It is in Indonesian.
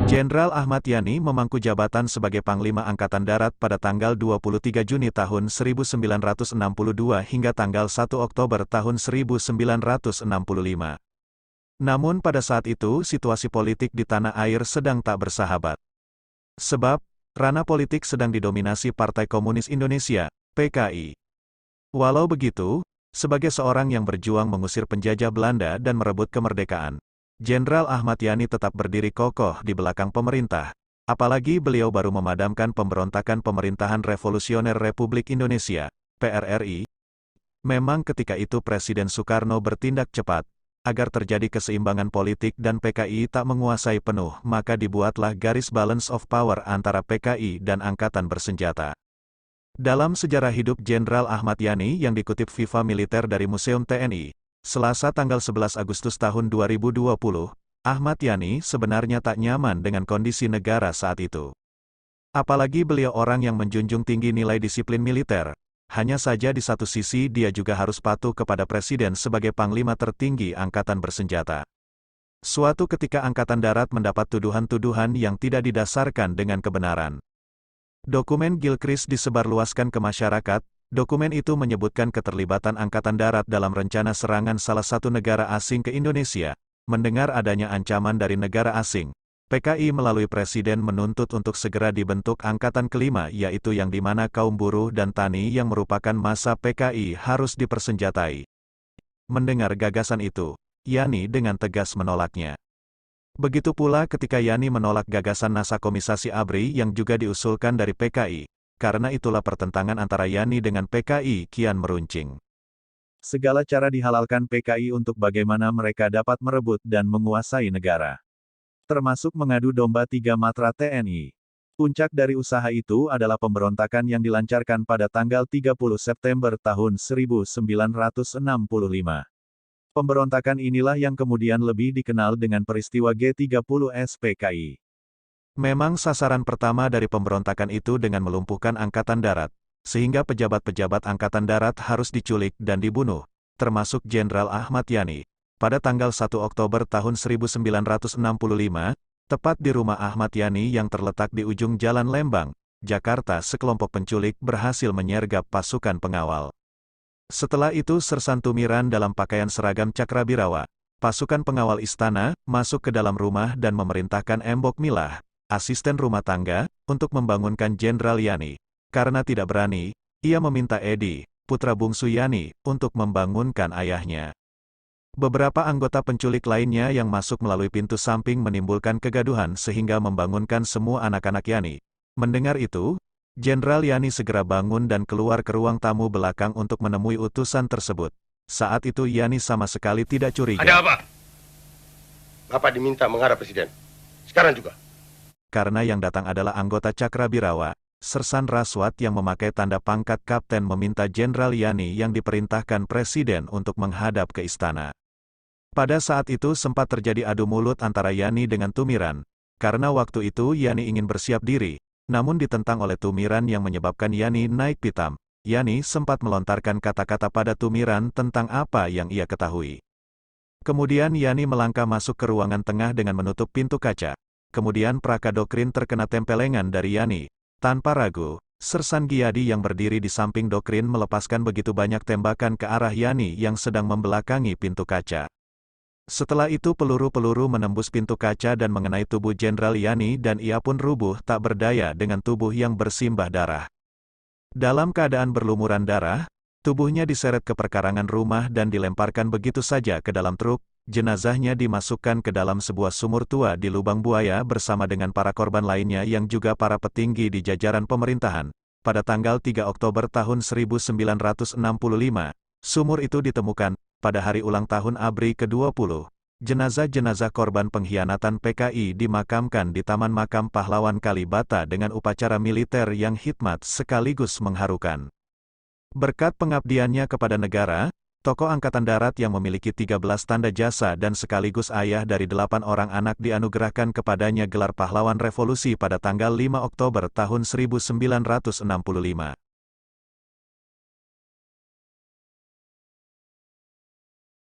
Jenderal Ahmad Yani memangku jabatan sebagai Panglima Angkatan Darat pada tanggal 23 Juni tahun 1962 hingga tanggal 1 Oktober tahun 1965. Namun pada saat itu situasi politik di tanah air sedang tak bersahabat. Sebab, ranah politik sedang didominasi Partai Komunis Indonesia, PKI. Walau begitu, sebagai seorang yang berjuang mengusir penjajah Belanda dan merebut kemerdekaan, Jenderal Ahmad Yani tetap berdiri kokoh di belakang pemerintah, apalagi beliau baru memadamkan pemberontakan Pemerintahan Revolusioner Republik Indonesia, PRRI. Memang ketika itu Presiden Soekarno bertindak cepat, agar terjadi keseimbangan politik dan PKI tak menguasai penuh, maka dibuatlah garis balance of power antara PKI dan Angkatan Bersenjata. Dalam sejarah hidup Jenderal Ahmad Yani yang dikutip Viva Militer dari Museum TNI, Selasa tanggal 11 Agustus tahun 2020, Ahmad Yani sebenarnya tak nyaman dengan kondisi negara saat itu. Apalagi beliau orang yang menjunjung tinggi nilai disiplin militer. Hanya saja di satu sisi dia juga harus patuh kepada Presiden sebagai Panglima tertinggi Angkatan Bersenjata. Suatu ketika Angkatan Darat mendapat tuduhan-tuduhan yang tidak didasarkan dengan kebenaran. Dokumen Gilchrist disebarluaskan ke masyarakat. Dokumen itu menyebutkan keterlibatan Angkatan Darat dalam rencana serangan salah satu negara asing ke Indonesia. Mendengar adanya ancaman dari negara asing, PKI melalui Presiden menuntut untuk segera dibentuk Angkatan Kelima, yaitu yang di mana kaum buruh dan tani yang merupakan massa PKI harus dipersenjatai. Mendengar gagasan itu, Yani dengan tegas menolaknya. Begitu pula ketika Yani menolak gagasan nasakomisasi ABRI yang juga diusulkan dari PKI, karena itulah pertentangan antara Yani dengan PKI kian meruncing. Segala cara dihalalkan PKI untuk bagaimana mereka dapat merebut dan menguasai negara. Termasuk mengadu domba 3 matra TNI. Puncak dari usaha itu adalah pemberontakan yang dilancarkan pada tanggal 30 September tahun 1965. Pemberontakan inilah yang kemudian lebih dikenal dengan peristiwa G30 SPKI. Memang sasaran pertama dari pemberontakan itu dengan melumpuhkan Angkatan Darat, sehingga pejabat-pejabat Angkatan Darat harus diculik dan dibunuh, termasuk Jenderal Ahmad Yani. Pada tanggal 1 Oktober tahun 1965, tepat di rumah Ahmad Yani yang terletak di ujung Jalan Lembang, Jakarta, sekelompok penculik berhasil menyergap pasukan pengawal. Setelah itu Sersan Tumiran dalam pakaian seragam Cakrabirawa, pasukan pengawal istana, masuk ke dalam rumah dan memerintahkan Embok Milah, asisten rumah tangga, untuk membangunkan Jenderal Yani. Karena tidak berani, ia meminta Edi, putra bungsu Yani, untuk membangunkan ayahnya. Beberapa anggota penculik lainnya yang masuk melalui pintu samping menimbulkan kegaduhan sehingga membangunkan semua anak-anak Yani. Mendengar itu, Jenderal Yani segera bangun dan keluar ke ruang tamu belakang untuk menemui utusan tersebut. Saat itu Yani sama sekali tidak curiga. Ada apa? Bapak diminta menghadap Presiden. Sekarang juga. Karena yang datang adalah anggota Cakrabirawa, Sersan Raswat yang memakai tanda pangkat Kapten meminta Jenderal Yani yang diperintahkan Presiden untuk menghadap ke istana. Pada saat itu sempat terjadi adu mulut antara Yani dengan Tumiran. Karena waktu itu Yani ingin bersiap diri, namun ditentang oleh Tumiran yang menyebabkan Yani naik pitam. Yani sempat melontarkan kata-kata pada Tumiran tentang apa yang ia ketahui. Kemudian Yani melangkah masuk ke ruangan tengah dengan menutup pintu kaca. Kemudian Prakadokrin terkena tempelengan dari Yani. Tanpa ragu, Sersan Giyadi yang berdiri di samping Dokrin melepaskan begitu banyak tembakan ke arah Yani yang sedang membelakangi pintu kaca. Setelah itu peluru-peluru menembus pintu kaca dan mengenai tubuh Jenderal Yani dan ia pun rubuh tak berdaya dengan tubuh yang bersimbah darah. Dalam keadaan berlumuran darah, tubuhnya diseret ke perkarangan rumah dan dilemparkan begitu saja ke dalam truk. Jenazahnya dimasukkan ke dalam sebuah sumur tua di Lubang Buaya bersama dengan para korban lainnya yang juga para petinggi di jajaran pemerintahan. Pada tanggal 3 Oktober tahun 1965, sumur itu ditemukan. Pada hari ulang tahun ABRI ke-20, jenazah-jenazah korban pengkhianatan PKI dimakamkan di Taman Makam Pahlawan Kalibata dengan upacara militer yang hikmat sekaligus mengharukan. Berkat pengabdiannya kepada negara, tokoh Angkatan Darat yang memiliki 13 tanda jasa dan sekaligus ayah dari 8 orang anak dianugerahkan kepadanya gelar Pahlawan Revolusi pada tanggal 5 Oktober tahun 1965.